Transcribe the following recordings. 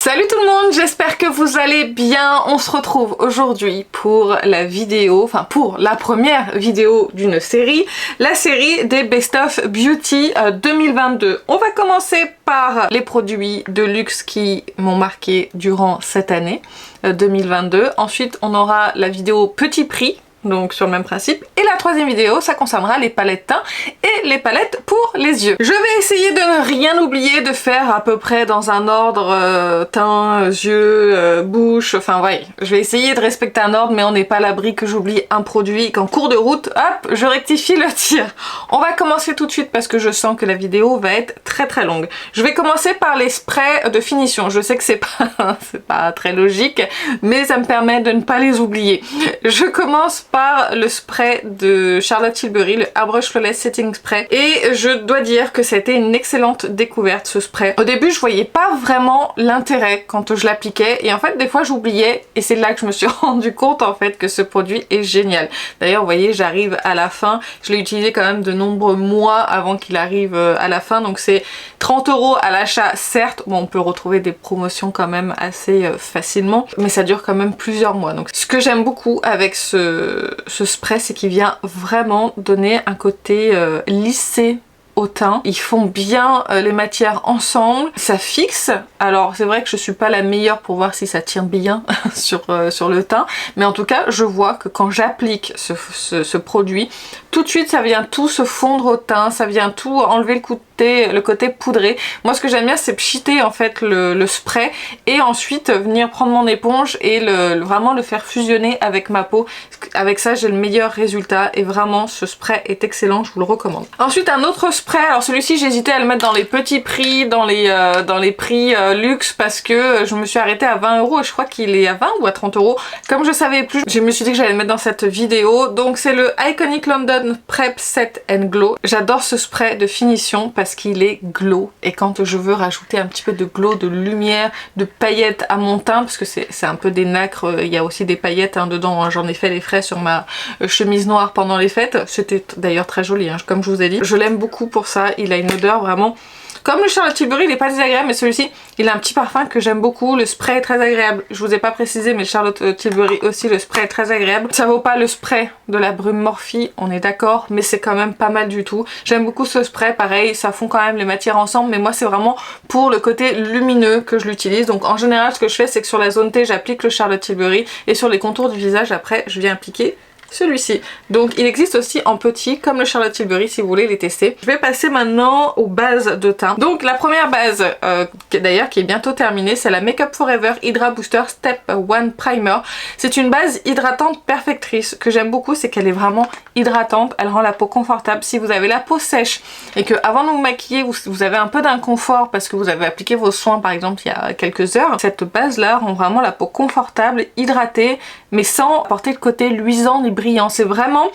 Salut tout le monde, j'espère que vous allez bien. On se retrouve aujourd'hui pour la vidéo, enfin pour la première vidéo d'une série, la série des Best of Beauty 2022. On va commencer par les produits de luxe qui m'ont marqué durant cette année 2022. Ensuite on aura la vidéo petit prix, donc sur le même principe. Et la troisième vidéo, ça concernera les palettes teint et les palettes pour les yeux. Je vais essayer de ne rien oublier, de faire à peu près dans un ordre teint, yeux, bouche, enfin ouais. Je vais essayer de respecter un ordre, mais on n'est pas à l'abri que j'oublie un produit et qu'en cours de route, hop, je rectifie le tir. On va commencer tout de suite parce que je sens que la vidéo va être très longue. Je vais commencer par les sprays de finition. Je sais que c'est pas très logique, mais ça me permet de ne pas les oublier. Je commence par le spray de Charlotte Tilbury, le Airbrush Flawless Setting Spray, et je dois dire que ça a été une excellente découverte ce spray. Au début je voyais pas vraiment l'intérêt quand je l'appliquais et en fait des fois j'oubliais et c'est là que je me suis rendu compte en fait que ce produit est génial. D'ailleurs vous voyez j'arrive à la fin, je l'ai utilisé quand même de nombreux mois avant qu'il arrive à la fin, donc c'est 30 € à l'achat certes, bon on peut retrouver des promotions quand même assez facilement, mais ça dure quand même plusieurs mois. Donc ce que j'aime beaucoup avec ce spray, c'est qu'il vient vraiment donner un côté lissé au teint. Ils font bien les matières ensemble, ça fixe. Alors c'est vrai que je suis pas la meilleure pour voir si ça tient bien sur le teint, mais en tout cas je vois que quand j'applique ce produit, tout de suite ça vient tout se fondre au teint, ça vient tout enlever le côté poudré. Moi ce que j'aime bien c'est pchiter en fait le spray et ensuite venir prendre mon éponge et vraiment le faire fusionner avec ma peau. Avec ça j'ai le meilleur résultat et vraiment ce spray est excellent, je vous le recommande. Ensuite un autre spray, alors celui-ci j'hésitais à le mettre dans les petits prix, dans les prix luxe parce que je me suis arrêtée à 20 € et je crois qu'il est à 20 ou à 30 €. Comme je savais plus, je me suis dit que j'allais le mettre dans cette vidéo. Donc c'est le Iconic London Prep Set and Glow. J'adore ce spray de finition parce qu'il est glow et quand je veux rajouter un petit peu de glow, de lumière, de paillettes à mon teint parce que c'est un peu des nacres, il y a aussi des paillettes dedans, hein. J'en ai fait les frais sur ma chemise noire pendant les fêtes, c'était d'ailleurs très joli hein, comme je vous ai dit. Je l'aime beaucoup pour ça, il a une odeur vraiment comme le Charlotte Tilbury, il est pas désagréable, mais celui-ci il a un petit parfum que j'aime beaucoup. Le spray est très agréable, je vous ai pas précisé mais le Charlotte Tilbury aussi, le spray est très agréable. Ça vaut pas le spray de la brume Morphe, on est d'accord, mais c'est quand même pas mal du tout. J'aime beaucoup ce spray, pareil ça fond quand même les matières ensemble, mais moi c'est vraiment pour le côté lumineux que je l'utilise. Donc en général ce que je fais c'est que sur la zone T j'applique le Charlotte Tilbury et sur les contours du visage après je viens appliquer celui-ci. Donc il existe aussi en petit comme le Charlotte Tilbury si vous voulez les tester. Je vais passer maintenant aux bases de teint. Donc la première base d'ailleurs qui est bientôt terminée, c'est la Make Up Forever Hydra Booster Step 1 Primer. C'est une base hydratante perfectrice que j'aime beaucoup, c'est qu'elle est vraiment hydratante, elle rend la peau confortable. Si vous avez la peau sèche et que avant de vous maquiller vous avez un peu d'inconfort parce que vous avez appliqué vos soins par exemple il y a quelques heures, cette base là rend vraiment la peau confortable, hydratée, mais sans apporter le côté luisant ni brillant. C'est vraiment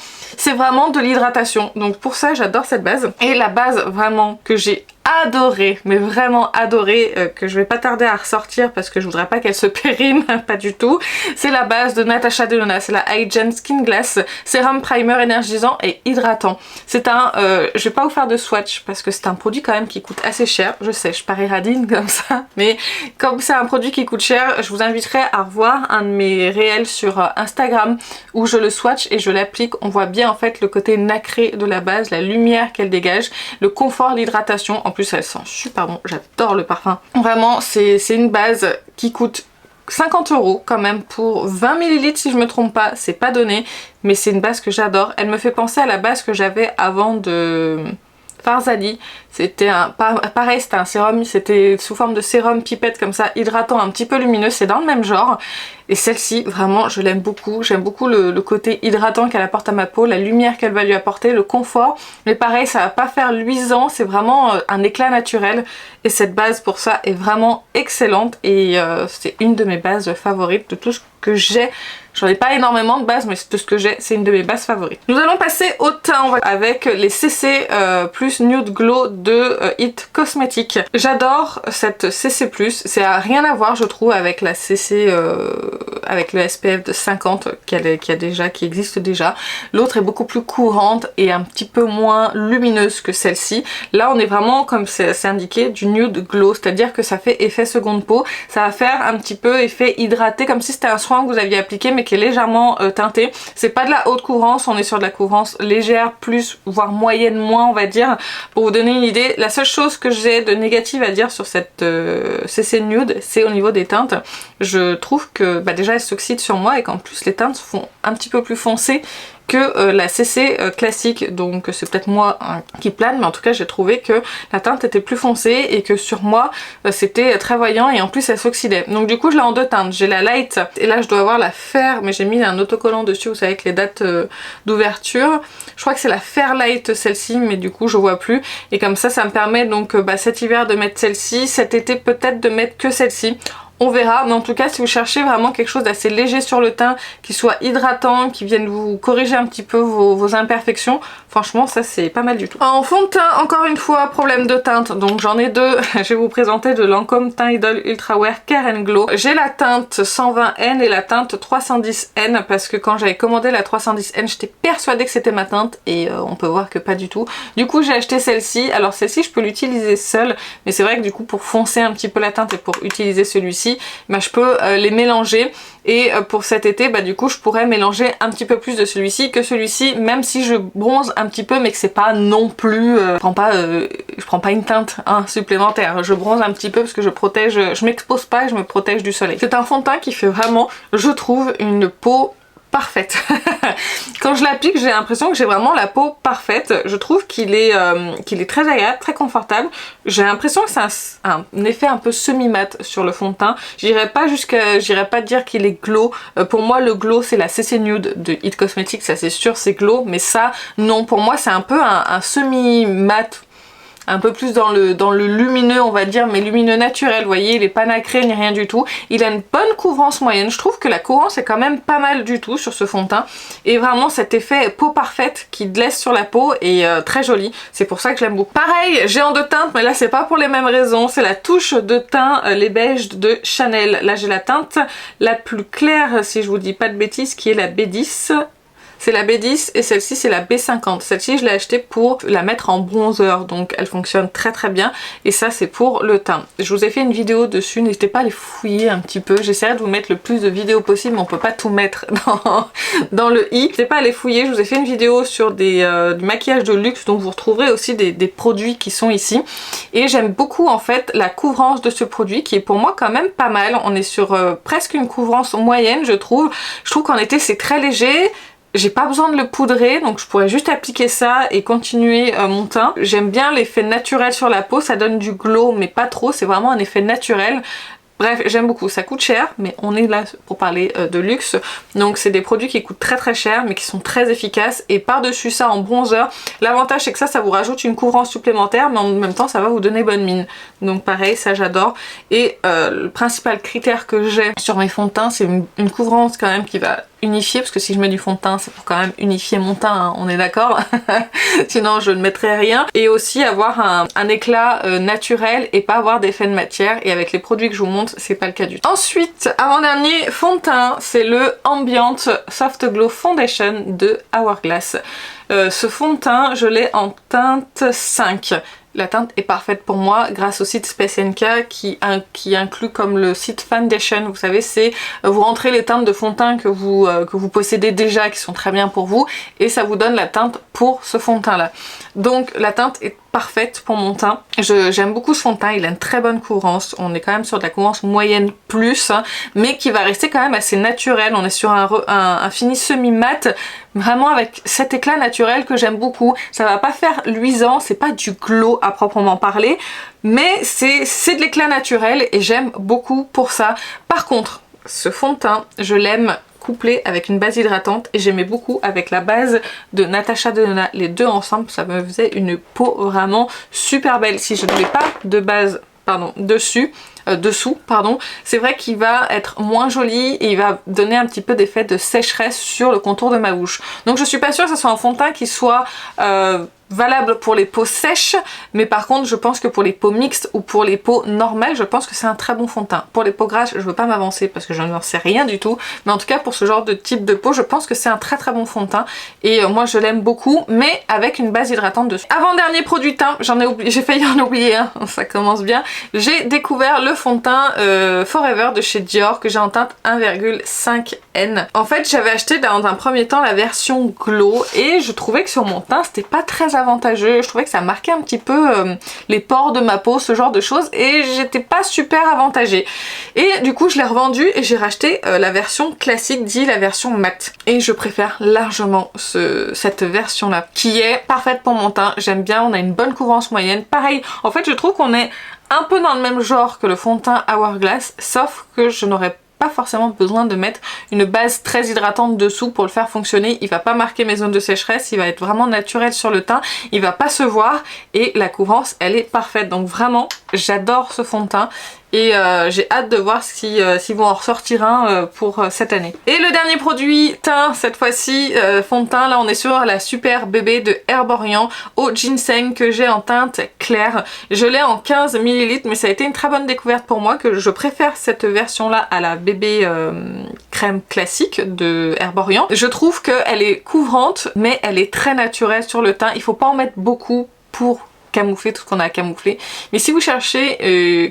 de l'hydratation. Donc pour ça j'adore cette base. Et la base vraiment que j'ai adoré, mais vraiment adoré, que je vais pas tarder à ressortir parce que je voudrais pas qu'elle se périme, pas du tout, c'est la base de Natasha Denona, c'est la Hygiene Skin Glass Sérum Primer énergisant et hydratant. C'est un, je vais pas vous faire de swatch parce que c'est un produit quand même qui coûte assez cher, je sais, je parie radine comme ça, mais comme c'est un produit qui coûte cher, je vous inviterai à revoir un de mes réels sur Instagram où je le swatch et je l'applique. On voit bien en fait le côté nacré de la base, la lumière qu'elle dégage, le confort, l'hydratation. En plus elle sent super bon, j'adore le parfum. Vraiment c'est une base qui coûte 50 € quand même pour 20 ml si je me trompe pas, c'est pas donné, mais c'est une base que j'adore. Elle me fait penser à la base que j'avais avant de Farzali. C'était pareil, c'était un sérum, c'était sous forme de sérum pipette comme ça, hydratant, un petit peu lumineux, c'est dans le même genre. Et celle-ci, vraiment, je l'aime beaucoup. J'aime beaucoup le côté hydratant qu'elle apporte à ma peau, la lumière qu'elle va lui apporter, le confort. Mais pareil, ça va pas faire luisant, c'est vraiment un éclat naturel. Et cette base, pour ça, est vraiment excellente. Et c'est une de mes bases favorites de tout ce que j'ai. J'en ai pas énormément de bases, mais de ce que j'ai, c'est une de mes bases favorites. Nous allons passer au teint avec les CC plus Nude Glow de It Cosmetics. J'adore cette CC+, c'est à rien à voir je trouve avec la CC avec le SPF de 50 qui existe déjà. L'autre est beaucoup plus courante et un petit peu moins lumineuse que celle-ci. Là on est vraiment, comme c'est indiqué, du nude glow, c'est-à-dire que ça fait effet seconde peau. Ça va faire un petit peu effet hydraté, comme si c'était un soin que vous aviez appliqué mais qui est légèrement teinté. C'est pas de la haute couvrance, on est sur de la couvrance légère plus, voire moyenne moins on va dire. Pour vous donner une idée, la seule chose que j'ai de négative à dire sur cette CC Nude, c'est au niveau des teintes. Je trouve que déjà elle s'oxyde sur moi et qu'en plus les teintes font un petit peu plus foncées que la CC classique, donc c'est peut-être moi qui plane, mais en tout cas j'ai trouvé que la teinte était plus foncée et que sur moi c'était très voyant et en plus elle s'oxydait. Donc du coup je l'ai en deux teintes, j'ai la light et là je dois avoir la fer, mais j'ai mis un autocollant dessus, vous savez, avec les dates d'ouverture. Je crois que c'est la fer light celle-ci, mais du coup je vois plus, et comme ça me permet donc cet hiver de mettre celle-ci, cet été peut-être de mettre que celle-ci. On verra, mais en tout cas si vous cherchez vraiment quelque chose d'assez léger sur le teint, qui soit hydratant, qui vienne vous corriger un petit peu vos imperfections, franchement ça c'est pas mal du tout. En fond de teint, encore une fois, problème de teinte, donc j'en ai deux. Je vais vous présenter de Lancôme Teint Idol Ultra Wear Care and Glow. J'ai la teinte 120N et la teinte 310N, parce que quand j'avais commandé la 310N, j'étais persuadée que c'était ma teinte, et on peut voir que pas du tout. Du coup j'ai acheté celle-ci. Alors celle-ci je peux l'utiliser seule, mais c'est vrai que du coup pour foncer un petit peu la teinte et pour utiliser celui-ci, je peux les mélanger, et pour cet été du coup je pourrais mélanger un petit peu plus de celui-ci que celui-ci, même si je bronze un petit peu mais que c'est pas non plus je prends pas une teinte supplémentaire, je bronze un petit peu parce que je protège, je m'expose pas et je me protège du soleil. C'est un fond de teint qui fait vraiment, je trouve, une peau parfaite. Quand je l'applique, j'ai l'impression que j'ai vraiment la peau parfaite. Je trouve qu'il est très agréable, très confortable. J'ai l'impression que c'est un effet un peu semi-mat sur le fond de teint. J'irai pas dire qu'il est glow. Pour moi, le glow, c'est la CC Nude de It Cosmetics, ça c'est sûr, c'est glow. Mais ça, non, pour moi, c'est un peu un semi-mat, un peu plus dans le lumineux on va dire, mais lumineux naturel, vous voyez, il est pas nacré ni rien du tout. Il a une bonne couvrance moyenne, je trouve que la couvrance est quand même pas mal du tout sur ce fond de teint, et vraiment cet effet peau parfaite qui laisse sur la peau est très joli, c'est pour ça que je l'aime beaucoup. Pareil, j'ai en deux teintes, mais là c'est pas pour les mêmes raisons, c'est la touche de teint les beiges de Chanel. Là j'ai la teinte la plus claire, si je vous dis pas de bêtises, qui est la B10. C'est la B10 et celle-ci c'est la B50. Celle-ci je l'ai achetée pour la mettre en bronzer, donc elle fonctionne très très bien, et ça c'est pour le teint. Je vous ai fait une vidéo dessus, n'hésitez pas à les fouiller un petit peu, j'essaierai de vous mettre le plus de vidéos possible, mais on peut pas tout mettre dans le i. N'hésitez pas à les fouiller, je vous ai fait une vidéo sur du maquillage de luxe, donc vous retrouverez aussi des produits qui sont ici, et j'aime beaucoup en fait la couvrance de ce produit qui est pour moi quand même pas mal. On est sur presque une couvrance moyenne, je trouve. Je trouve qu'en été c'est très léger. J'ai pas besoin de le poudrer, donc je pourrais juste appliquer ça et continuer mon teint. J'aime bien l'effet naturel sur la peau, ça donne du glow mais pas trop, c'est vraiment un effet naturel. Bref, j'aime beaucoup, ça coûte cher, mais on est là pour parler de luxe. Donc c'est des produits qui coûtent très très cher, mais qui sont très efficaces. Et par-dessus ça, en bronzer, l'avantage c'est que ça vous rajoute une couvrance supplémentaire, mais en même temps ça va vous donner bonne mine. Donc pareil, ça j'adore. Et le principal critère que j'ai sur mes fonds de teint, c'est une couvrance quand même qui va unifier, parce que si je mets du fond de teint, c'est pour quand même unifier mon teint, hein, on est d'accord. Sinon je ne mettrai rien. Et aussi avoir un éclat naturel et pas avoir d'effet de matière. Et avec les produits que je vous montre, c'est pas le cas du tout. Ensuite, avant-dernier fond de teint, c'est le Ambient Soft Glow Foundation de Hourglass. Ce fond de teint, je l'ai en teinte 5. La teinte est parfaite pour moi grâce au site Space NK qui inclut comme le site Foundation. Vous savez, c'est vous rentrez les teintes de fond de teint que vous possédez déjà, qui sont très bien pour vous, et ça vous donne la teinte pour ce fond de teint là. Donc la teinte est parfaite pour mon teint. J'aime beaucoup ce fond de teint, il a une très bonne couvrance. On est quand même sur de la couvrance moyenne plus, hein, mais qui va rester quand même assez naturel. On est sur un fini semi-mat, vraiment avec cet éclat naturel que j'aime beaucoup. Ça va pas faire luisant, c'est pas du glow à proprement parler, mais c'est de l'éclat naturel et j'aime beaucoup pour ça. Par contre, ce fond de teint, je l'aime couplé avec une base hydratante, et j'aimais beaucoup avec la base de Natasha Denona. Les deux ensemble, ça me faisait une peau vraiment super belle. Si je ne mets pas de base dessous, c'est vrai qu'il va être moins joli et il va donner un petit peu d'effet de sécheresse sur le contour de ma bouche. Donc je suis pas sûre que ce soit un fond de teint qui soit valable pour les peaux sèches, mais par contre je pense que pour les peaux mixtes ou pour les peaux normales, je pense que c'est un très bon fond de teint. Pour les peaux grasses, je veux pas m'avancer parce que je n'en sais rien du tout, mais en tout cas pour ce genre de type de peau, je pense que c'est un très bon fond de teint et moi je l'aime beaucoup, mais avec une base hydratante dessus. Avant-dernier produit teint, j'ai failli en oublier un, ça commence bien. J'ai découvert le fond de teint Forever de chez Dior que j'ai en teinte 1,5N. En fait j'avais acheté dans un premier temps la version Glow et je trouvais que sur mon teint c'était pas très avantageux, je trouvais que ça marquait un petit peu les pores de ma peau, ce genre de choses, et j'étais pas super avantagée. Et du coup je l'ai revendu et j'ai racheté la version classique, dit la version mat. Et je préfère largement cette version là, qui est parfaite pour mon teint, j'aime bien, on a une bonne couvrance moyenne. Pareil, en fait je trouve qu'on est un peu dans le même genre que le fond de teint Hourglass, sauf que je n'aurais pas forcément besoin de mettre une base très hydratante dessous pour le faire fonctionner. Il va pas marquer mes zones de sécheresse, il va être vraiment naturel sur le teint, il va pas se voir et la couvrance elle est parfaite. Donc vraiment j'adore ce fond de teint et j'ai hâte de voir s'ils vont en ressortir un pour cette année. Et le dernier produit teint cette fois-ci, fond de teint, là on est sur la Super Bébé de Herborian au ginseng que j'ai en teinte claire. Je l'ai en 15 ml mais ça a été une très bonne découverte pour moi, que je préfère cette version là à la bébé crème classique de Herborian. Je trouve qu'elle est couvrante mais elle est très naturelle sur le teint, il faut pas en mettre beaucoup pour camoufler tout ce qu'on a à camoufler. Mais si vous cherchez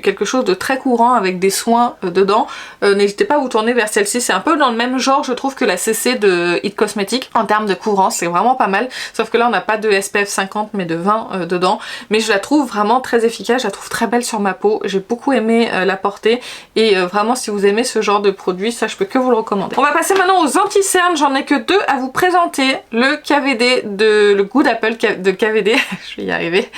quelque chose de très courant avec des soins dedans, n'hésitez pas à vous tourner vers celle-ci. C'est un peu dans le même genre je trouve que la CC de It Cosmetics en termes de couvrance, c'est vraiment pas mal. Sauf que là on n'a pas de SPF 50 mais de 20 dedans. Mais je la trouve vraiment très efficace, je la trouve très belle sur ma peau. J'ai beaucoup aimé la porter et vraiment si vous aimez ce genre de produit, ça je peux que vous le recommander. On va passer maintenant aux anti-cernes, j'en ai que deux à vous présenter. Le KVD le Good Apple de KVD, je vais y arriver,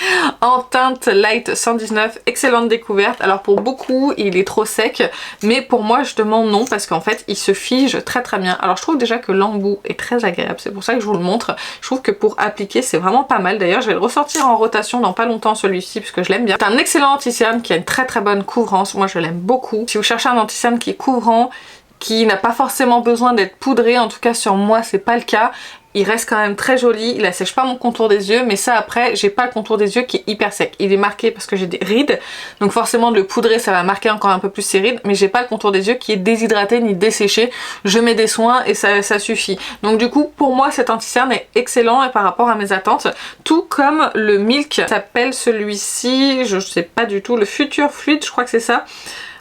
en teinte light 119, excellente découverte. Alors pour beaucoup il est trop sec, mais pour moi justement non, parce qu'en fait il se fige très bien. Alors je trouve déjà que l'embout est très agréable, c'est pour ça que je vous le montre. Je trouve que pour appliquer c'est vraiment pas mal. D'ailleurs je vais le ressortir en rotation dans pas longtemps celui-ci parce que je l'aime bien. C'est un excellent anti-cerne qui a une très bonne couvrance, moi je l'aime beaucoup. Si vous cherchez un anti-cerne qui est couvrant, qui n'a pas forcément besoin d'être poudré, en tout cas sur moi c'est pas le cas. Il reste quand même très joli, il assèche pas mon contour des yeux, mais ça après j'ai pas le contour des yeux qui est hyper sec. Il est marqué parce que j'ai des rides, donc forcément de le poudrer ça va marquer encore un peu plus ces rides, mais j'ai pas le contour des yeux qui est déshydraté ni desséché. Je mets des soins et ça suffit. Donc du coup pour moi cet anti-cerne est excellent et par rapport à mes attentes, tout comme le Milk s'appelle celui-ci, je sais pas du tout, le Future Fluid je crois que c'est ça.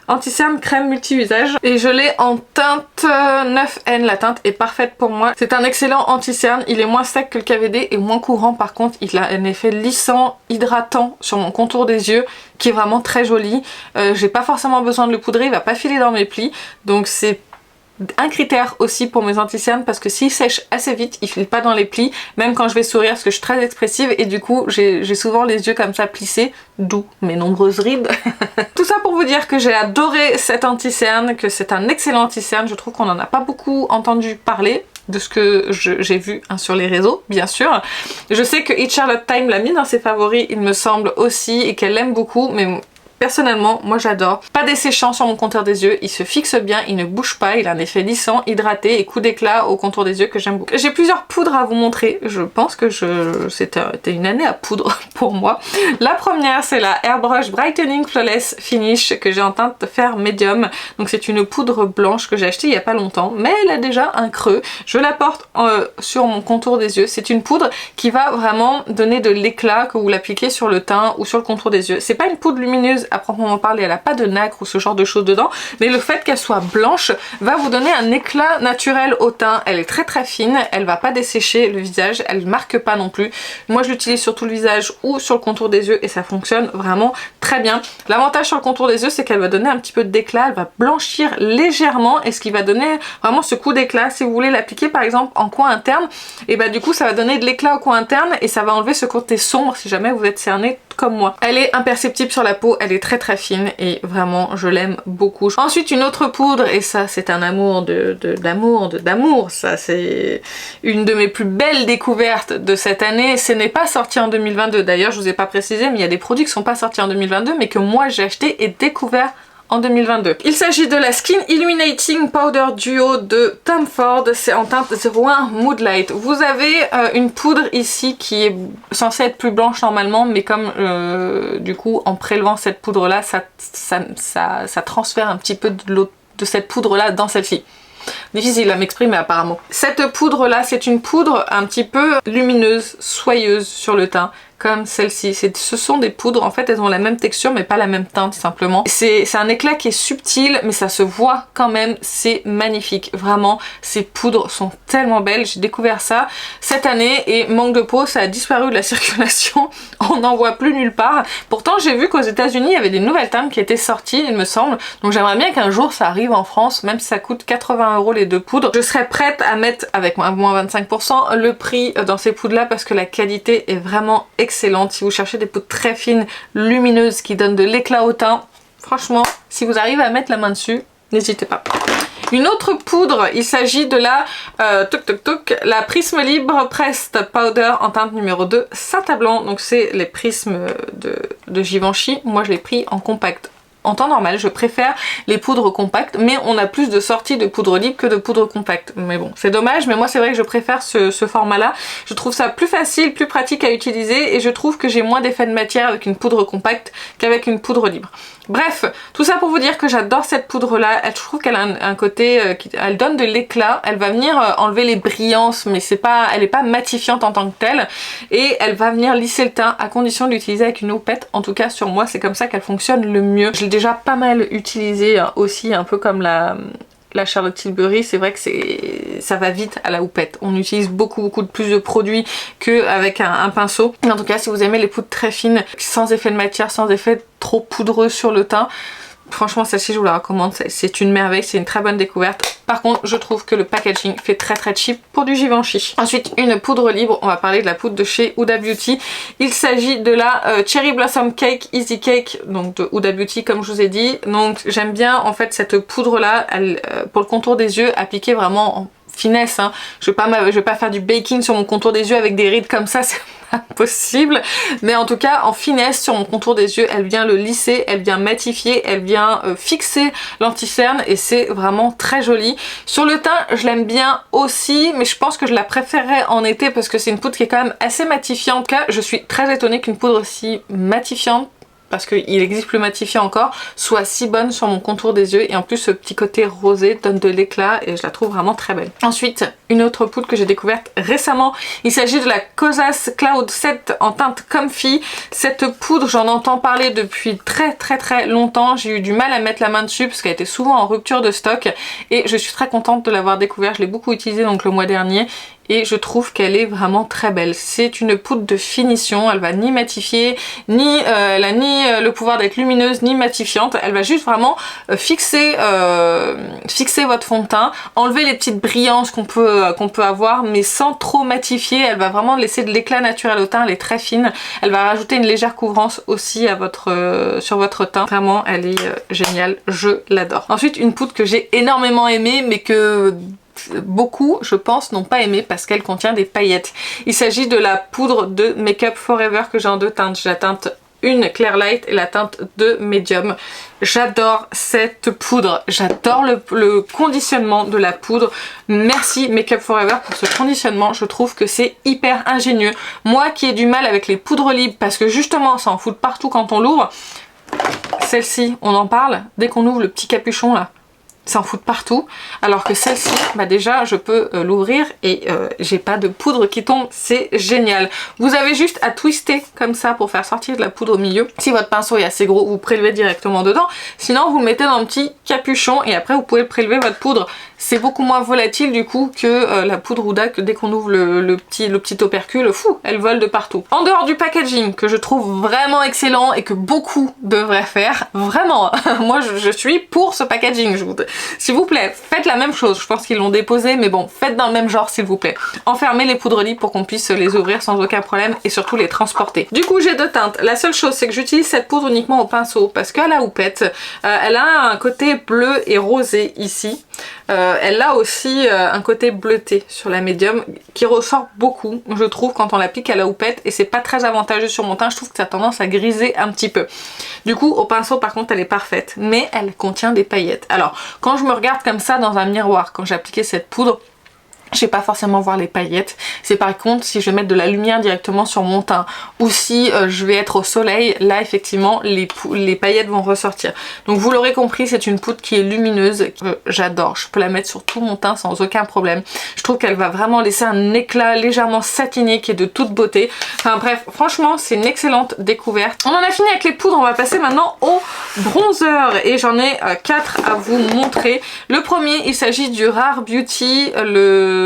Anti-cerne crème multi-usage et je l'ai en teinte 9N, la teinte est parfaite pour moi. C'est un excellent anti-cerne, il est moins sec que le KVD et moins courant, par contre il a un effet lissant, hydratant sur mon contour des yeux qui est vraiment très joli. J'ai pas forcément besoin de le poudrer, il va pas filer dans mes plis, donc c'est un critère aussi pour mes anti-cernes parce que s'il sèche assez vite, il file pas dans les plis, même quand je vais sourire parce que je suis très expressive et du coup j'ai souvent les yeux comme ça plissés, d'où mes nombreuses rides. Tout ça pour vous dire que j'ai adoré cet anti-cerne, que c'est un excellent anti-cerne, je trouve qu'on en a pas beaucoup entendu parler de ce que j'ai vu sur les réseaux, bien sûr. Je sais que It Charlotte Time l'a mis dans ses favoris, il me semble aussi, et qu'elle l'aime beaucoup, mais personnellement, moi j'adore. Pas desséchant sur mon contour des yeux, il se fixe bien, il ne bouge pas, il a un effet lissant, hydraté et coup d'éclat au contour des yeux que j'aime beaucoup. J'ai plusieurs poudres à vous montrer, je pense que c'était une année à poudre pour moi. La première c'est la Airbrush Brightening Flawless Finish que j'ai en teinte fer médium. Donc c'est une poudre blanche que j'ai achetée il y a pas longtemps, mais elle a déjà un creux. Je la porte sur mon contour des yeux. C'est une poudre qui va vraiment donner de l'éclat que vous l'appliquez sur le teint ou sur le contour des yeux. C'est pas une poudre lumineuse à proprement parler, elle a pas de nacre ou ce genre de choses dedans, mais le fait qu'elle soit blanche va vous donner un éclat naturel au teint. Elle est très fine, elle va pas dessécher le visage, elle marque pas non plus. Moi je l'utilise sur tout le visage ou sur le contour des yeux et ça fonctionne vraiment très bien. L'avantage sur le contour des yeux c'est qu'elle va donner un petit peu d'éclat, elle va blanchir légèrement et ce qui va donner vraiment ce coup d'éclat. Si vous voulez l'appliquer par exemple en coin interne, et bah du coup ça va donner de l'éclat au coin interne et ça va enlever ce côté sombre si jamais vous êtes cerné comme moi. Elle est imperceptible sur la peau, elle est très fine et vraiment je l'aime beaucoup. Ensuite une autre poudre, et ça c'est un amour d'amour, ça c'est une de mes plus belles découvertes de cette année. Ce n'est pas sorti en 2022 d'ailleurs, je vous ai pas précisé, mais il y a des produits qui sont pas sortis en 2022 mais que moi j'ai acheté et découvert en 2022. Il s'agit de la Skin Illuminating Powder Duo de Tom Ford, c'est en teinte 01 Moodlight. Vous avez une poudre ici qui est censée être plus blanche normalement, mais comme du coup en prélevant cette poudre là, ça transfère un petit peu de l'eau de cette poudre là dans celle-ci. Difficile à m'exprimer apparemment. Cette poudre là, c'est une poudre un petit peu lumineuse, soyeuse sur le teint, comme celle-ci. Ce sont des poudres, en fait elles ont la même texture mais pas la même teinte simplement. C'est un éclat qui est subtil mais ça se voit quand même, c'est magnifique. Vraiment, ces poudres sont tellement belles. J'ai découvert ça cette année et manque de peau, ça a disparu de la circulation. On n'en voit plus nulle part. Pourtant j'ai vu qu'aux États-Unis il y avait des nouvelles teintes qui étaient sorties, il me semble. Donc j'aimerais bien qu'un jour ça arrive en France, même si ça coûte 80 € les deux poudres. Je serais prête à mettre avec moins 25% le prix dans ces poudres là parce que la qualité est vraiment excellente. Si vous cherchez des poudres très fines, lumineuses, qui donnent de l'éclat au teint, franchement, si vous arrivez à mettre la main dessus, n'hésitez pas. Une autre poudre, il s'agit de la la Prisme Libre Pressed Powder en teinte numéro 2 Satin Blanc. Donc c'est les prismes de Givenchy. Moi je l'ai pris en compact. En temps normal, je préfère les poudres compactes, mais on a plus de sorties de poudre libre que de poudre compacte. Mais bon, c'est dommage, mais moi c'est vrai que je préfère ce format-là. Je trouve ça plus facile, plus pratique à utiliser, et je trouve que j'ai moins d'effet de matière avec une poudre compacte qu'avec une poudre libre. Bref, tout ça pour vous dire que j'adore cette poudre-là. Je trouve qu'elle a un côté, elle donne de l'éclat. Elle va venir enlever les brillances, mais elle est pas matifiante en tant que telle. Et elle va venir lisser le teint à condition de l'utiliser avec une houppette. En tout cas, sur moi, c'est comme ça qu'elle fonctionne le mieux. Je l'ai déjà pas mal utilisée aussi, un peu comme la Charlotte Tilbury, c'est vrai que ça va vite à la houppette. On utilise beaucoup plus de produits qu'avec un pinceau. Et en tout cas, si vous aimez les poudres très fines, sans effet de matière, sans effet trop poudreux sur le teint, franchement celle-ci je vous la recommande, c'est une merveille, c'est une très bonne découverte. Par contre je trouve que le packaging fait très cheap pour du Givenchy. Ensuite une poudre libre, on va parler de la poudre de chez Huda Beauty. Il s'agit de la Cherry Blossom Cake Easy Cake, donc de Huda Beauty comme je vous ai dit. Donc j'aime bien en fait cette poudre là, pour le contour des yeux, appliquée vraiment en finesse, hein. Je vais pas faire du baking sur mon contour des yeux avec des rides comme ça, c'est pas possible, mais en tout cas en finesse sur mon contour des yeux, elle vient le lisser, elle vient matifier, elle vient fixer l'anti-cerne et c'est vraiment très joli. Sur le teint je l'aime bien aussi, mais je pense que je la préférerais en été parce que c'est une poudre qui est quand même assez matifiante. En tout cas je suis très étonnée qu'une poudre aussi matifiante, parce qu'il existe plus matifiant encore, soit si bonne sur mon contour des yeux, et en plus ce petit côté rosé donne de l'éclat et je la trouve vraiment très belle. Ensuite une autre poudre que j'ai découverte récemment, il s'agit de la Kosas Cloud 7 en teinte Comfy. Cette poudre j'en entends parler depuis très longtemps, j'ai eu du mal à mettre la main dessus parce qu'elle était souvent en rupture de stock et je suis très contente de l'avoir découvert. Je l'ai beaucoup utilisée donc le mois dernier et je trouve qu'elle est vraiment très belle. C'est une poudre de finition, elle va ni matifier, elle a ni le pouvoir d'être lumineuse ni matifiante, elle va juste vraiment fixer votre fond de teint, enlever les petites brillances qu'on peut avoir mais sans trop matifier. Elle va vraiment laisser de l'éclat naturel au teint, elle est très fine, elle va rajouter une légère couvrance aussi à sur votre teint. Vraiment elle est géniale, je l'adore. Ensuite une poudre que j'ai énormément aimée mais que beaucoup je pense n'ont pas aimé parce qu'elle contient des paillettes. Il s'agit de la poudre de Make Up Forever que j'ai en deux teintes. J'ai la teinte 1 Clear Light et la teinte 2 Medium. J'adore cette poudre, j'adore le conditionnement de la poudre. Merci Make Up Forever pour ce conditionnement, je trouve que c'est hyper ingénieux. Moi qui ai du mal avec les poudres libres parce que justement ça en fout partout quand on l'ouvre, celle-ci on en parle dès qu'on ouvre le petit capuchon là. S'en foutent partout, alors que celle-ci, bah déjà je peux l'ouvrir et j'ai pas de poudre qui tombe, c'est génial. Vous avez juste à twister comme ça pour faire sortir de la poudre au milieu. Si votre pinceau est assez gros, vous prélevez directement dedans, sinon vous le mettez dans un petit capuchon et après vous pouvez prélever votre poudre. C'est beaucoup moins volatile du coup que la poudre Huda, que dès qu'on ouvre le petit opercule, fou, elle vole de partout. En dehors du packaging, que je trouve vraiment excellent et que beaucoup devraient faire, vraiment, moi je suis pour ce packaging, s'il vous plaît, faites la même chose, je pense qu'ils l'ont déposé, mais bon, faites dans le même genre s'il vous plaît. Enfermez les poudres libres pour qu'on puisse les ouvrir sans aucun problème et surtout les transporter. Du coup j'ai deux teintes, la seule chose c'est que j'utilise cette poudre uniquement au pinceau parce qu'à la houppette, elle a un côté bleu et rosé ici. Elle a aussi un côté bleuté sur la médium qui ressort beaucoup, je trouve, quand on l'applique à la houppette, et c'est pas très avantageux sur mon teint. Je trouve que ça a tendance à griser un petit peu. Du coup, au pinceau, par contre, elle est parfaite, mais elle contient des paillettes. Alors, quand je me regarde comme ça dans un miroir, quand j'ai appliqué cette poudre, je vais pas forcément voir les paillettes. C'est par contre si je vais mettre de la lumière directement sur mon teint ou si je vais être au soleil, là effectivement les paillettes vont ressortir. Donc vous l'aurez compris, c'est une poudre qui est lumineuse, que j'adore. Je peux la mettre sur tout mon teint sans aucun problème. Je trouve qu'elle va vraiment laisser un éclat légèrement satiné qui est de toute beauté. Enfin bref, franchement c'est une excellente découverte. On en a fini avec les poudres, on va passer maintenant au bronzer et j'en ai 4 à vous montrer. Le premier, il s'agit du Rare Beauty, le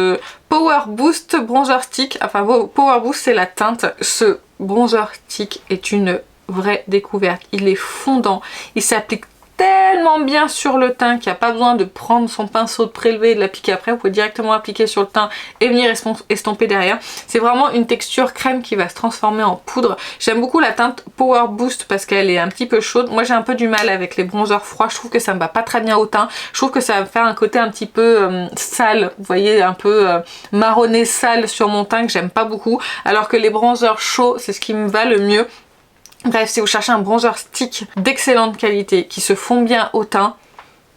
Power Boost Bronzer Stick. Enfin, Power Boost, c'est la teinte. Ce bronzer stick est une vraie découverte. Il est fondant. Il s'applique tellement bien sur le teint qu'il n'y a pas besoin de prendre son pinceau, de prélever et de l'appliquer après. Vous pouvez directement appliquer sur le teint et venir estomper derrière. C'est vraiment une texture crème qui va se transformer en poudre. J'aime beaucoup la teinte Power Boost parce qu'elle est un petit peu chaude. Moi j'ai un peu du mal avec les bronzers froids. Je trouve que ça me va pas très bien au teint. Je trouve que ça va faire un côté un petit peu sale. Vous voyez, un peu marronné sale sur mon teint que j'aime pas beaucoup. Alors que les bronzers chauds, c'est ce qui me va le mieux. Bref, si vous cherchez un bronzer stick d'excellente qualité qui se fond bien au teint,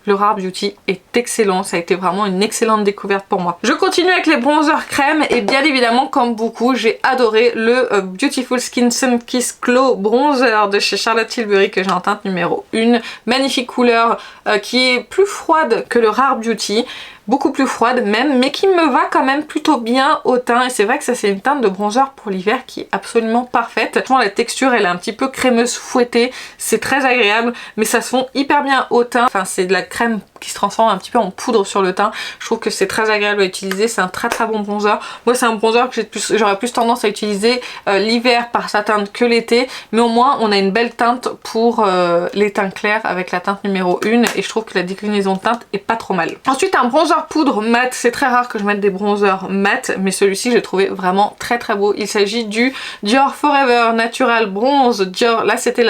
le Rare Beauty est excellent. Ça a été vraiment une excellente découverte pour moi. Je continue avec les bronzers crème et bien évidemment, comme beaucoup, j'ai adoré le Beautiful Skin Sun Kiss Glow Bronzer de chez Charlotte Tilbury que j'ai en teinte numéro 1. Magnifique couleur qui est plus froide que le Rare Beauty. Beaucoup plus froide même, mais qui me va quand même plutôt bien au teint. Et c'est vrai que ça c'est une teinte de bronzer pour l'hiver qui est absolument parfaite. Franchement la texture elle est un petit peu crémeuse fouettée, c'est très agréable, mais ça se fond hyper bien au teint. Enfin c'est de la crème qui se transforme un petit peu en poudre sur le teint. Je trouve que c'est très agréable à utiliser, c'est un très très bon bronzer. Moi c'est un bronzer que j'aurais plus tendance à utiliser l'hiver par sa teinte que l'été, mais au moins on a une belle teinte pour les teints clairs avec la teinte numéro 1 et je trouve que la déclinaison de teinte est pas trop mal. Ensuite un bronzer poudre mat, c'est très rare que je mette des bronzers mat, mais celui-ci j'ai trouvé vraiment très très beau. Il s'agit du Dior Forever Natural Bronze Dior. Là c'était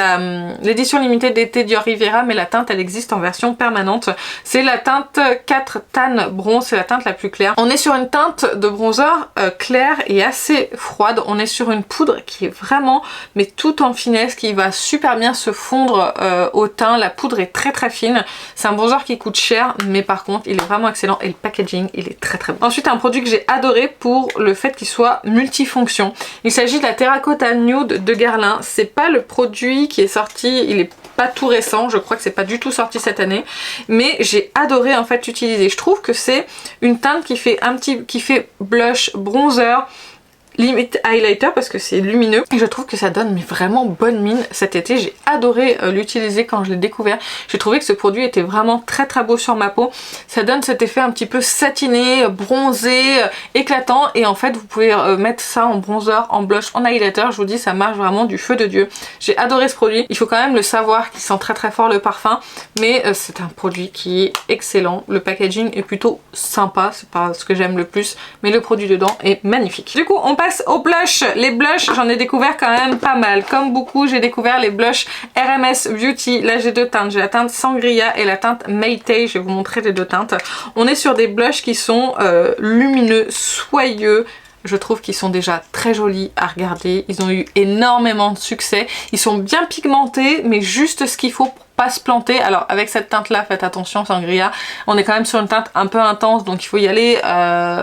l'édition limitée d'été Dior Riviera, mais la teinte elle existe en version permanente. C'est la teinte 4 Tan Bronze, c'est la teinte la plus claire. On est sur une teinte de bronzer claire et assez froide. On est sur une poudre qui est vraiment, mais tout en finesse, qui va super bien se fondre au teint. La poudre est très très fine. C'est un bronzer qui coûte cher, mais par contre il est vraiment excellent et le packaging il est très très bon. Ensuite un produit que j'ai adoré pour le fait qu'il soit multifonction. Il s'agit de la Terracotta Nude de Guerlain. C'est pas le produit qui est sorti, il est pas tout récent, je crois que c'est pas du tout sorti cette année, mais j'ai adoré en fait l'utiliser. Je trouve que c'est une teinte qui fait blush, bronzer, limite highlighter parce que c'est lumineux et je trouve que ça donne mais vraiment bonne mine cet été. J'ai adoré l'utiliser quand je l'ai découvert. J'ai trouvé que ce produit était vraiment très très beau sur ma peau. Ça donne cet effet un petit peu satiné, bronzé, éclatant et en fait vous pouvez mettre ça en bronzer, en blush, en highlighter. Je vous dis ça marche vraiment du feu de Dieu. J'ai adoré ce produit. Il faut quand même le savoir qu'il sent très très fort le parfum, mais c'est un produit qui est excellent. Le packaging est plutôt sympa, c'est pas ce que j'aime le plus, mais le produit dedans est magnifique. Du coup on passe au blush. Les blushs, j'en ai découvert quand même pas mal. Comme beaucoup, j'ai découvert les blushs RMS Beauty. Là, j'ai deux teintes. J'ai la teinte Sangria et la teinte Maytay. Je vais vous montrer les deux teintes. On est sur des blushs qui sont lumineux, soyeux. Je trouve qu'ils sont déjà très jolis à regarder. Ils ont eu énormément de succès. Ils sont bien pigmentés, mais juste ce qu'il faut pour pas se planter. Alors avec cette teinte là, faites attention, Sangria, on est quand même sur une teinte un peu intense, donc il faut y aller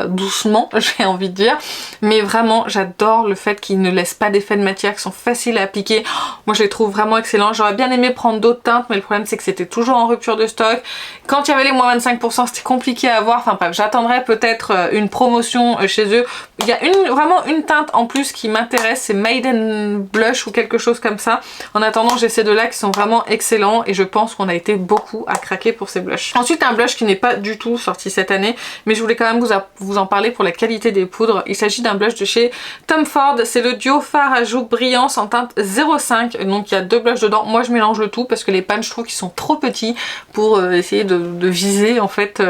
doucement, j'ai envie de dire, mais vraiment j'adore le fait qu'ils ne laissent pas d'effet de matière, qui sont faciles à appliquer. Moi je les trouve vraiment excellents. J'aurais bien aimé prendre d'autres teintes, mais le problème c'est que c'était toujours en rupture de stock. Quand il y avait les moins 25%, c'était compliqué à avoir. Enfin bref, j'attendrai peut-être une promotion chez eux. Il y a vraiment une teinte en plus qui m'intéresse, c'est Maiden Blush ou quelque chose comme ça. En attendant, j'ai ces deux là qui sont vraiment excellents et je pense qu'on a été beaucoup à craquer pour ces blushs. Ensuite un blush qui n'est pas du tout sorti cette année, mais je voulais quand même vous en parler pour la qualité des poudres. Il s'agit d'un blush de chez Tom Ford, c'est le duo fard à joues brillance en teinte 05, donc il y a deux blushs dedans. Moi je mélange le tout parce que les pans je trouve qu'ils sont trop petits pour essayer de viser en fait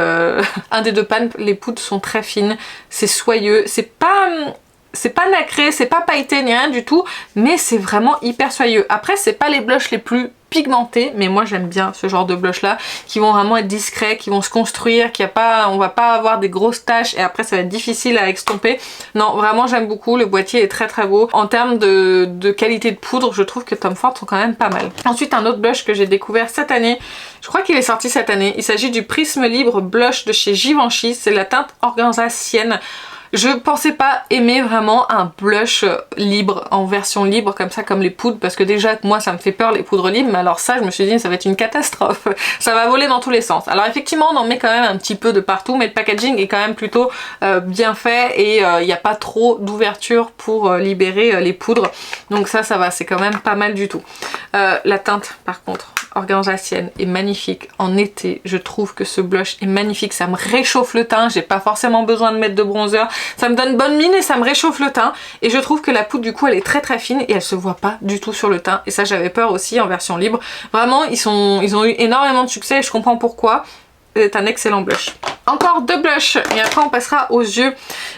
un des deux pans. Les poudres sont très fines, c'est soyeux, c'est pas nacré, c'est pas pailleté ni rien du tout, mais c'est vraiment hyper soyeux. Après c'est pas les blushs les plus pigmentés, mais moi j'aime bien ce genre de blush là, qui vont vraiment être discrets, qui vont se construire, on va pas avoir des grosses taches et après ça va être difficile à extomper. Non, vraiment j'aime beaucoup, le boîtier est très beau. En termes de qualité de poudre, je trouve que Tom Ford sont quand même pas mal. Ensuite, un autre blush que j'ai découvert cette année, je crois qu'il est sorti cette année, il s'agit du Prisme Libre Blush de chez Givenchy, c'est la teinte Organza Sienne. Je pensais pas aimer vraiment un blush libre, en version libre comme ça, comme les poudres, parce que déjà moi ça me fait peur les poudres libres, mais alors ça je me suis dit ça va être une catastrophe, ça va voler dans tous les sens. Alors effectivement on en met quand même un petit peu de partout, mais le packaging est quand même plutôt bien fait et il n'y a pas trop d'ouverture pour libérer les poudres, donc ça va, c'est quand même pas mal du tout. La teinte par contre, Organza Sienne, est magnifique en été, je trouve que ce blush est magnifique, ça me réchauffe le teint, j'ai pas forcément besoin de mettre de bronzer, ça me donne bonne mine et ça me réchauffe le teint, et je trouve que la poudre du coup elle est très fine et elle se voit pas du tout sur le teint, et ça j'avais peur aussi en version libre. Vraiment ils ont eu énormément de succès et je comprends pourquoi. C'est un excellent blush. Encore deux blushs et après on passera aux yeux.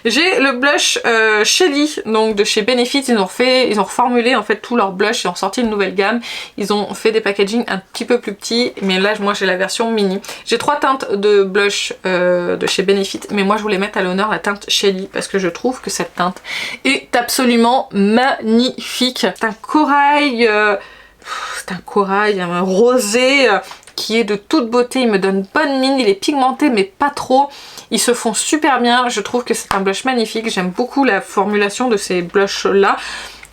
J'ai le blush Shelly, donc de chez Benefit. Ils ont reformulé en fait tous leurs blushs et ont sorti une nouvelle gamme. Ils ont fait des packaging un petit peu plus petits, mais là moi j'ai la version mini. J'ai trois teintes de blush de chez Benefit, mais moi je voulais mettre à l'honneur la teinte Shelly parce que je trouve que cette teinte est absolument magnifique. C'est un corail, un rosé qui est de toute beauté, il me donne bonne mine, il est pigmenté mais pas trop, ils se font super bien, je trouve que c'est un blush magnifique, j'aime beaucoup la formulation de ces blushs là.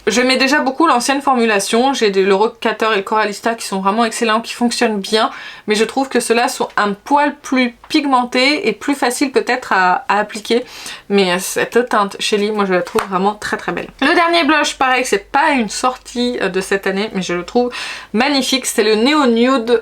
J'aimais déjà beaucoup l'ancienne formulation, j'ai le Rocateur et le Coralista qui sont vraiment excellents, qui fonctionnent bien, mais je trouve que ceux-là sont un poil plus pigmentés et plus faciles peut-être à appliquer, mais cette teinte Shelly, moi je la trouve vraiment très belle. Le dernier blush, pareil, c'est pas une sortie de cette année, mais je le trouve magnifique, c'est le Neo Nude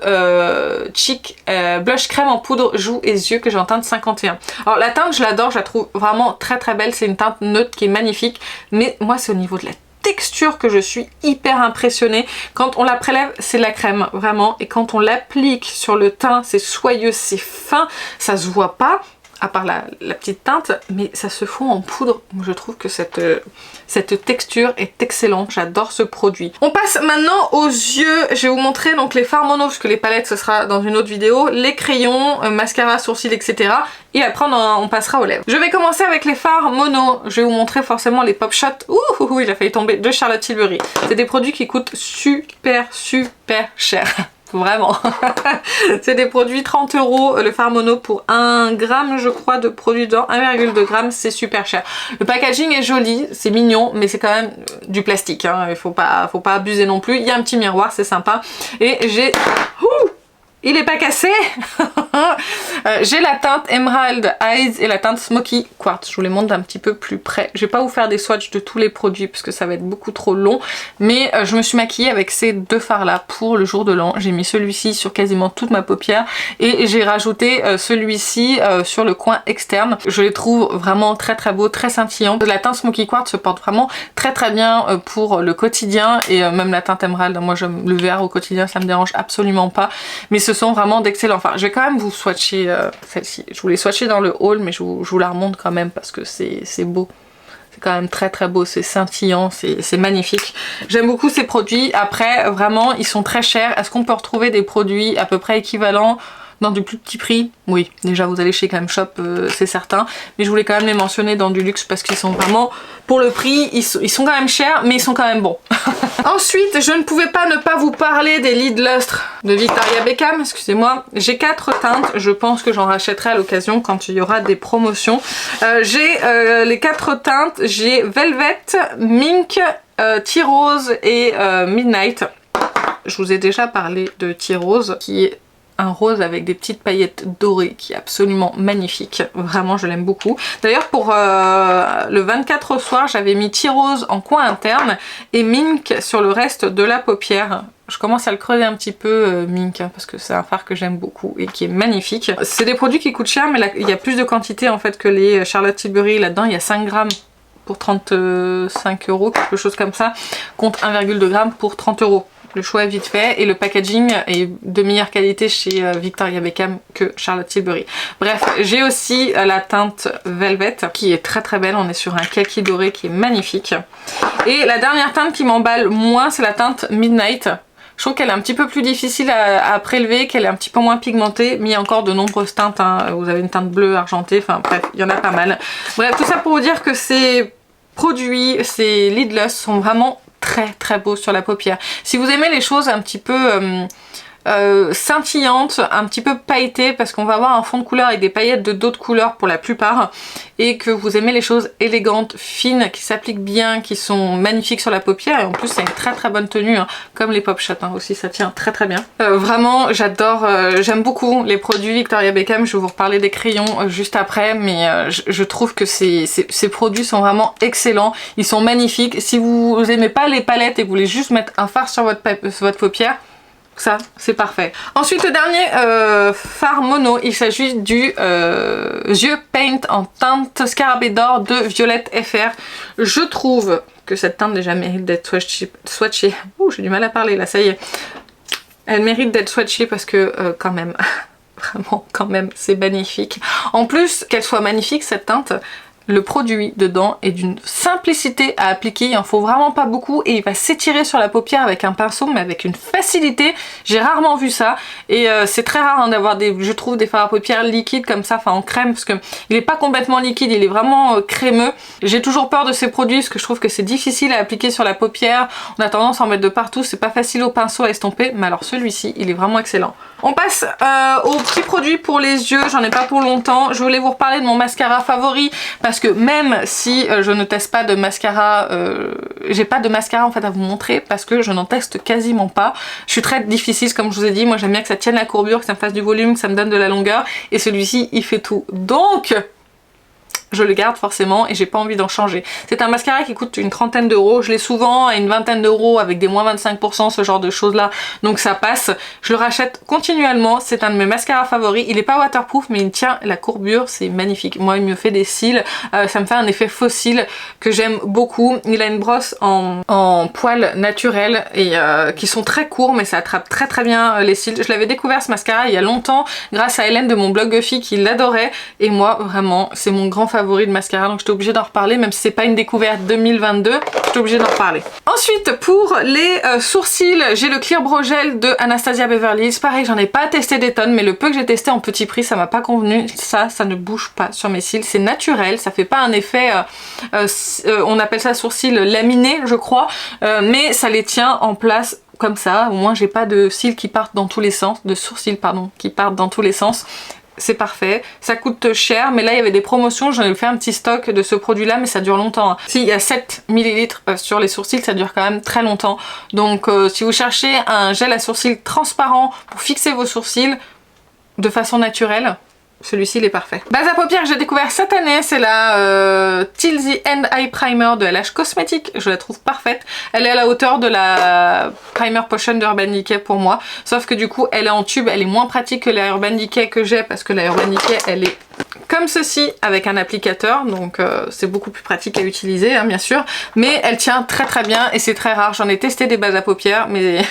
Cheek Blush Crème en poudre joues et yeux que j'ai en teinte 51. Alors la teinte je l'adore, je la trouve vraiment très belle, c'est une teinte neutre qui est magnifique, mais moi c'est au niveau de la texture que je suis hyper impressionnée. Quand on la prélève, c'est la crème, vraiment. Et quand on l'applique sur le teint, c'est soyeux, c'est fin, ça se voit pas, à part la petite teinte, mais ça se fond en poudre. Je trouve que cette texture est excellente, j'adore ce produit. On passe maintenant aux yeux. Je vais vous montrer donc les fards mono, parce que les palettes ce sera dans une autre vidéo, les crayons, mascara, sourcils, etc. Et après on passera aux lèvres. Je vais commencer avec les fards mono. Je vais vous montrer forcément les Pop Shot. Ouh, il a failli tomber, de Charlotte Tilbury. C'est des produits qui coûtent super cher. Vraiment. C'est des produits 30 €, le fard mono pour 1 gramme je crois de produit dedans, 1,2 g, c'est super cher. Le packaging est joli, c'est mignon, mais c'est quand même du plastique, hein. Il faut pas abuser non plus. Il y a un petit miroir, c'est sympa. Et j'ai... Il est pas cassé. J'ai la teinte Emerald Eyes et la teinte Smoky Quartz. Je vous les montre d'un petit peu plus près. Je vais pas vous faire des swatchs de tous les produits parce que ça va être beaucoup trop long. Mais je me suis maquillée avec ces deux fards là pour le jour de l'an. J'ai mis celui-ci sur quasiment toute ma paupière et j'ai rajouté celui-ci sur le coin externe. Je les trouve vraiment très beaux, très scintillants. La teinte Smoky Quartz se porte vraiment très bien pour le quotidien et même la teinte Emerald. Moi j'aime le vert au quotidien, ça me dérange absolument pas. Mais ce sont vraiment d'excellents. Enfin, je vais quand même vous swatcher celle-ci. Je voulais swatcher dans le haul, mais je vous la remonte quand même parce que c'est beau. C'est quand même très beau, c'est scintillant, c'est magnifique. J'aime beaucoup ces produits. Après, vraiment, ils sont très chers. Est-ce qu'on peut retrouver des produits à peu près équivalents dans du plus petit prix? Oui, déjà vous allez chez Crème Shop, c'est certain. Mais je voulais quand même les mentionner dans du luxe parce qu'ils sont vraiment, pour le prix, ils sont quand même chers, mais ils sont quand même bons. Ensuite, je ne pouvais pas ne pas vous parler des Lid Lustre de Victoria Beckham, excusez-moi. J'ai 4 teintes, je pense que j'en rachèterai à l'occasion quand il y aura des promotions. J'ai les 4 teintes, j'ai Velvet, Mink, Tea Rose et Midnight. Je vous ai déjà parlé de Tea Rose, qui est un rose avec des petites paillettes dorées qui est absolument magnifique, vraiment je l'aime beaucoup. D'ailleurs pour le 24 au soir j'avais mis Tea Rose en coin interne et Mink sur le reste de la paupière. Je commence à le creuser un petit peu Mink hein, parce que c'est un fard que j'aime beaucoup et qui est magnifique. C'est des produits qui coûtent cher mais là, il y a plus de quantité en fait que les Charlotte Tilbury. Là-dedans il y a 5 grammes pour 35 €, quelque chose comme ça, contre 1,2 g pour 30 €. Le choix est vite fait et le packaging est de meilleure qualité chez Victoria Beckham que Charlotte Tilbury. Bref, j'ai aussi la teinte Velvet qui est très belle. On est sur un kaki doré qui est magnifique. Et la dernière teinte qui m'emballe moins, c'est la teinte Midnight. Je trouve qu'elle est un petit peu plus difficile à prélever, qu'elle est un petit peu moins pigmentée, mais il y a encore de nombreuses teintes, hein. Vous avez une teinte bleue, argentée, enfin bref, il y en a pas mal. Bref, tout ça pour vous dire que ces produits, ces lidless sont vraiment très beaux sur la paupière. Si vous aimez les choses un petit peu scintillantes, un petit peu pailletées, parce qu'on va avoir un fond de couleur avec des paillettes de d'autres couleurs pour la plupart, et que vous aimez les choses élégantes, fines, qui s'appliquent bien, qui sont magnifiques sur la paupière, et en plus c'est une très bonne tenue, hein, comme les pop shots hein, aussi, ça tient très bien. Vraiment j'adore, j'aime beaucoup les produits Victoria Beckham, je vais vous reparler des crayons juste après, mais je trouve que ces produits sont vraiment excellents, ils sont magnifiques. Si vous aimez pas les palettes et vous voulez juste mettre un fard sur votre paupière, ça c'est parfait. Ensuite le dernier fard mono, il s'agit du Yeux Paint en teinte scarabée d'or de Violette FR. Je trouve que cette teinte déjà mérite d'être swatchée. Ouh, j'ai du mal à parler là, ça y est. Elle mérite d'être swatchée parce que quand même, vraiment quand même, c'est magnifique. En plus qu'elle soit magnifique cette teinte, le produit dedans est d'une simplicité à appliquer, il en faut vraiment pas beaucoup et il va s'étirer sur la paupière avec un pinceau mais avec une facilité, j'ai rarement vu ça et c'est très rare hein, d'avoir je trouve des fards à paupières liquides comme ça, enfin en crème parce que il est pas complètement liquide, il est vraiment crémeux. J'ai toujours peur de ces produits parce que je trouve que c'est difficile à appliquer sur la paupière, on a tendance à en mettre de partout, c'est pas facile au pinceau à estomper, mais alors celui-ci il est vraiment excellent. On passe aux petits produits pour les yeux, j'en ai pas pour longtemps, je voulais vous reparler de mon mascara favori parce que même si je ne teste pas de mascara, j'ai pas de mascara en fait à vous montrer parce que je n'en teste quasiment pas. Je suis très difficile comme je vous ai dit, moi j'aime bien que ça tienne la courbure, que ça me fasse du volume, que ça me donne de la longueur et celui-ci il fait tout. Donc je le garde forcément et j'ai pas envie d'en changer. C'est un mascara qui coûte une trentaine d'euros, je l'ai souvent à une vingtaine d'euros avec des moins 25%, ce genre de choses là, donc ça passe. Je le rachète continuellement, c'est un de mes mascaras favoris, il est pas waterproof mais il tient la courbure, c'est magnifique. Moi il me fait des cils, ça me fait un effet faux cils que j'aime beaucoup. Il a une brosse en poils naturels et qui sont très courts mais ça attrape très bien les cils. Je l'avais découvert ce mascara il y a longtemps grâce à Hélène de mon blog Guffy qui l'adorait et moi vraiment c'est mon grand favori de mascara donc j'étais obligée d'en reparler même si c'est pas une découverte 2022, j'étais obligée d'en reparler. Ensuite pour les sourcils, j'ai le Clear Brow Gel de Anastasia Beverly Hills. Pareil, j'en ai pas testé des tonnes mais le peu que j'ai testé en petit prix ça m'a pas convenu, ça ne bouge pas sur mes cils, c'est naturel, ça fait pas un effet on appelle ça sourcil laminé je crois, mais ça les tient en place comme ça, au moins j'ai pas de cils qui partent dans tous les sens, de sourcils pardon, qui partent dans tous les sens. C'est parfait, ça coûte cher mais là il y avait des promotions, j'en ai fait un petit stock de ce produit là mais ça dure longtemps hein. Si, il y a 7 ml sur les sourcils, ça dure quand même très longtemps donc si vous cherchez un gel à sourcils transparent pour fixer vos sourcils de façon naturelle, celui-ci il est parfait. Base à paupières que j'ai découvert cette année, c'est la Till the End Eye Primer de LH Cosmetics. Je la trouve parfaite. Elle est à la hauteur de la Primer Potion de Urban Decay pour moi. Sauf que du coup elle est en tube, elle est moins pratique que la Urban Decay que j'ai parce que la Urban Decay elle est comme ceci avec un applicateur donc c'est beaucoup plus pratique à utiliser hein, bien sûr, mais elle tient très bien et c'est très rare. J'en ai testé des bases à paupières mais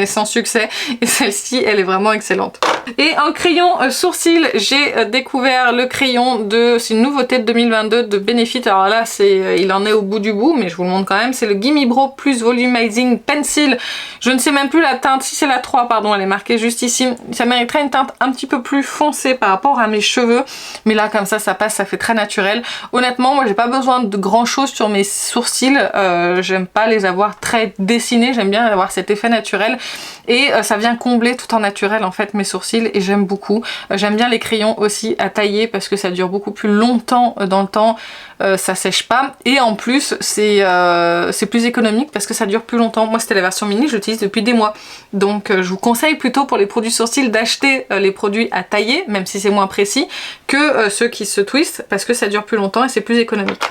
sans succès et celle-ci elle est vraiment excellente. Et en crayon sourcil, j'ai découvert le crayon de, c'est une nouveauté de 2022 de Benefit. Alors là il en est au bout du bout mais je vous le montre quand même, c'est le Gimme Brow Plus Volumizing Pencil. Je ne sais même plus la teinte, si c'est la 3 pardon, elle est marquée juste ici. Ça mériterait une teinte un petit peu plus foncée par rapport à mes cheveux mais là comme ça passe, ça fait très naturel. Honnêtement moi j'ai pas besoin de grand chose sur mes sourcils, j'aime pas les avoir très dessinés, j'aime bien avoir cet effet naturel et ça vient combler tout en naturel en fait mes sourcils et j'aime beaucoup. J'aime bien les crayons aussi à tailler parce que ça dure beaucoup plus longtemps dans le temps, ça sèche pas et en plus c'est plus économique parce que ça dure plus longtemps. Moi c'était la version mini, je l'utilise depuis des mois donc je vous conseille plutôt pour les produits sourcils d'acheter les produits à tailler même si c'est moins précis que ceux qui se twistent parce que ça dure plus longtemps et c'est plus économique.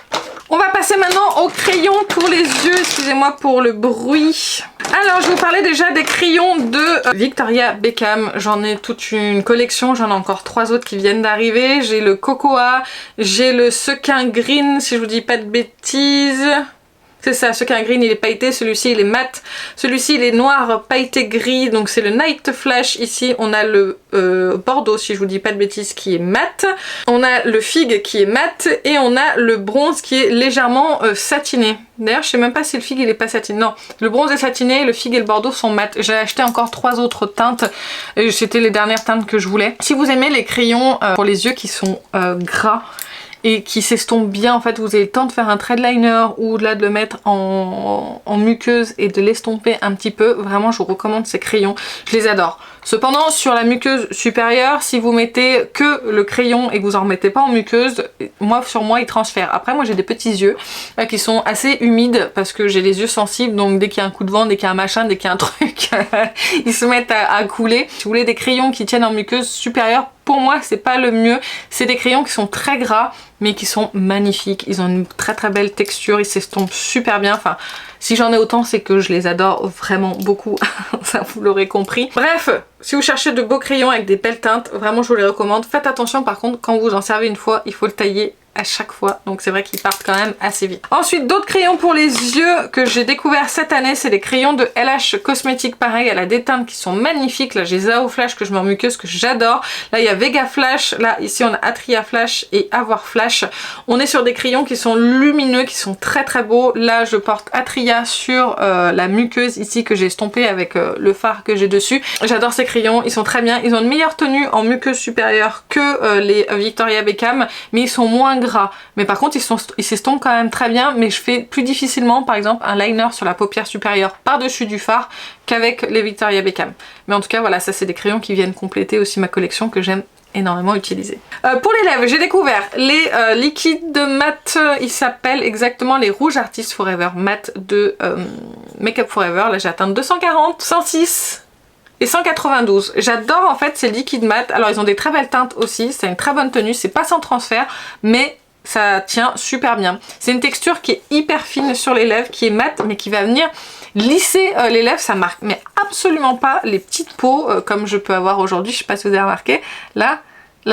On va passer maintenant aux crayons pour les yeux, excusez-moi pour le bruit. Alors je vais vous parler déjà des crayons de Victoria Beckham, j'en ai toute une collection, j'en ai encore 3 autres qui viennent d'arriver. J'ai le Cocoa, j'ai le Sequin Green si je vous dis pas de bêtises. C'est ça, ce qui est un green il est pailleté, celui-ci il est mat, celui-ci il est noir pailleté gris, donc c'est le Night Flash. Ici on a le bordeaux, si je vous dis pas de bêtises, qui est mat, on a le figue qui est mat et on a le bronze qui est légèrement satiné. D'ailleurs je sais même pas si le figue il est pas satiné, non, le bronze est satiné, le figue et le bordeaux sont mat. J'ai acheté encore 3 autres teintes et c'était les dernières teintes que je voulais. Si vous aimez les crayons pour les yeux qui sont gras et qui s'estompe bien, en fait vous avez le temps de faire un trait de liner ou là de le mettre en muqueuse et de l'estomper un petit peu, vraiment je vous recommande ces crayons, je les adore. Cependant sur la muqueuse supérieure, si vous mettez que le crayon et que vous en remettez pas en muqueuse, sur moi il transfère. Après moi j'ai des petits yeux qui sont assez humides parce que j'ai les yeux sensibles, donc dès qu'il y a un coup de vent, dès qu'il y a un machin, dès qu'il y a un truc, ils se mettent à couler. Si vous voulez des crayons qui tiennent en muqueuse supérieure, pour moi c'est pas le mieux, c'est des crayons qui sont très gras mais qui sont magnifiques, ils ont une très très belle texture, ils s'estompent super bien, enfin si j'en ai autant c'est que je les adore vraiment beaucoup, ça vous l'aurez compris. Bref, si vous cherchez de beaux crayons avec des belles teintes, vraiment je vous les recommande. Faites attention par contre, quand vous en servez une fois, il faut le tailler à chaque fois, donc c'est vrai qu'ils partent quand même assez vite. Ensuite d'autres crayons pour les yeux que j'ai découvert cette année, c'est les crayons de LH Cosmetics, pareil, elle a des teintes qui sont magnifiques. Là j'ai Zao Flash que je mets en muqueuse que j'adore, là il y a Vega Flash, là ici on a Atria Flash et Avoir Flash. On est sur des crayons qui sont lumineux, qui sont très très beaux. Là je porte Atria sur la muqueuse ici que j'ai estompée avec le fard que j'ai dessus. J'adore ces crayons, ils sont très bien, ils ont une meilleure tenue en muqueuse supérieure que les Victoria Beckham, mais ils sont moins gras, mais par contre ils s'estompent quand même très bien, mais je fais plus difficilement par exemple un liner sur la paupière supérieure par dessus du fard qu'avec les Victoria Beckham. Mais en tout cas voilà, ça c'est des crayons qui viennent compléter aussi ma collection que j'aime énormément utiliser. Pour les lèvres, j'ai découvert les liquides mat, ils s'appellent exactement les rouges Artist Forever mat de Make Up Forever. Là j'ai atteint 240, 106 et 192. J'adore en fait ces liquides mat. Alors ils ont des très belles teintes aussi, c'est une très bonne tenue, c'est pas sans transfert, mais ça tient super bien. C'est une texture qui est hyper fine sur les lèvres, qui est mat, mais qui va venir lisser les lèvres. Ça marque mais absolument pas les petites peaux comme je peux avoir aujourd'hui. Je sais pas si vous avez remarqué. Là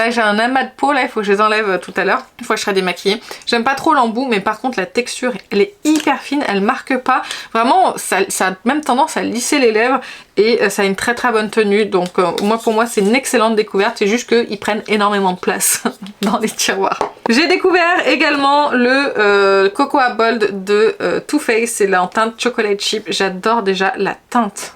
j'ai un amas de peau, là il faut que je les enlève tout à l'heure, une fois que je serai démaquillée. J'aime pas trop l'embout, mais par contre la texture elle est hyper fine, elle marque pas. Vraiment ça a même tendance à lisser les lèvres et ça a une très très bonne tenue. Donc pour moi c'est une excellente découverte, c'est juste qu'ils prennent énormément de place dans les tiroirs. J'ai découvert également le Cocoa Bold de Too Faced, c'est là en teinte chocolate chip. J'adore déjà la teinte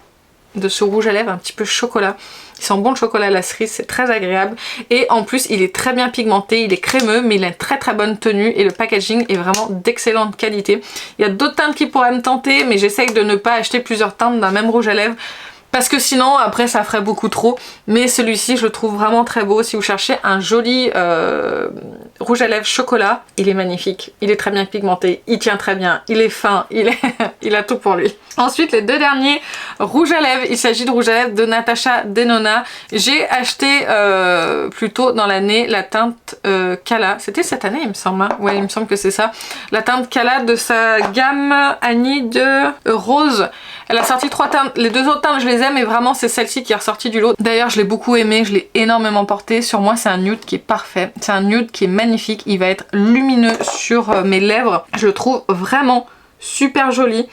de ce rouge à lèvres un petit peu chocolat. Il sent bon le chocolat à la cerise, c'est très agréable. Et en plus, il est très bien pigmenté, il est crémeux, mais il a une très très bonne tenue et le packaging est vraiment d'excellente qualité. Il y a d'autres teintes qui pourraient me tenter, mais j'essaye de ne pas acheter plusieurs teintes d'un même rouge à lèvres. Parce que sinon, après, ça ferait beaucoup trop. Mais celui-ci, je le trouve vraiment très beau. Si vous cherchez un joli rouge à lèvres chocolat, il est magnifique. Il est très bien pigmenté, il tient très bien, il est fin, il a tout pour lui. Ensuite, les deux derniers rouges à lèvres. Il s'agit de rouge à lèvres de Natasha Denona. J'ai acheté plus tôt dans l'année la teinte Kala. C'était cette année, il me semble. Hein, ouais, il me semble que c'est ça. La teinte Kala de sa gamme Annie de Rose. Elle a sorti 3 teintes. Les 2 autres teintes, je les aime, et vraiment, c'est celle-ci qui est ressortie du lot. D'ailleurs, je l'ai beaucoup aimé, je l'ai énormément porté. Sur moi, c'est un nude qui est parfait. C'est un nude qui est magnifique. Il va être lumineux sur mes lèvres. Je le trouve vraiment super joli.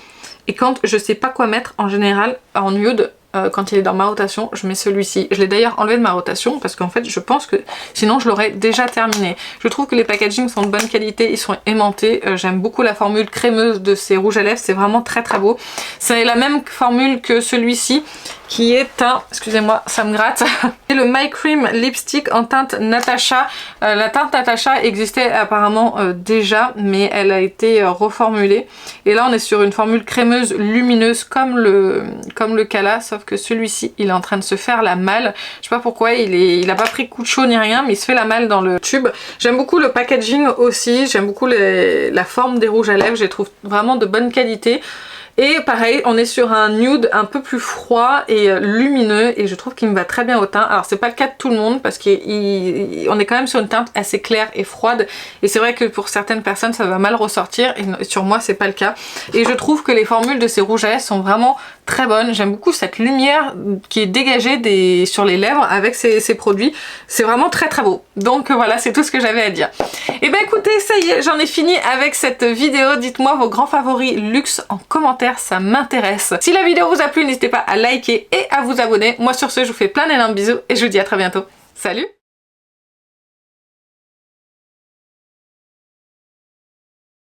Et quand je sais pas quoi mettre, en général, en nude, quand il est dans ma rotation, je mets celui-ci. Je l'ai d'ailleurs enlevé de ma rotation parce qu'en fait je pense que sinon je l'aurais déjà terminé. Je trouve que les packagings sont de bonne qualité, ils sont aimantés. J'aime beaucoup la formule crémeuse de ces rouges à lèvres, c'est vraiment très très beau. C'est la même formule que celui-ci qui est un, excusez-moi ça me gratte, c'est le My Cream Lipstick en teinte Natasha. La teinte Natasha existait apparemment déjà, mais elle a été reformulée. Et là on est sur une formule crémeuse lumineuse comme le Kala, sauf que celui-ci il est en train de se faire la malle. Je sais pas pourquoi, il a pas pris coup de chaud ni rien, mais il se fait la malle dans le tube. J'aime beaucoup le packaging aussi, j'aime beaucoup la forme des rouges à lèvres, je les trouve vraiment de bonne qualité. Et pareil, on est sur un nude un peu plus froid et lumineux, et je trouve qu'il me va très bien au teint. Alors c'est pas le cas de tout le monde parce qu'on est quand même sur une teinte assez claire et froide, et c'est vrai que pour certaines personnes ça va mal ressortir, et sur moi c'est pas le cas. Et je trouve que les formules de ces rouges à lèvres sont vraiment très bonne. J'aime beaucoup cette lumière qui est dégagée sur les lèvres avec ces produits. C'est vraiment très très beau. Donc voilà, c'est tout ce que j'avais à dire. Et ben écoutez, ça y est, j'en ai fini avec cette vidéo. Dites-moi vos grands favoris luxe en commentaire, ça m'intéresse. Si la vidéo vous a plu, n'hésitez pas à liker et à vous abonner. Moi sur ce, je vous fais plein d'énormes bisous et je vous dis à très bientôt. Salut!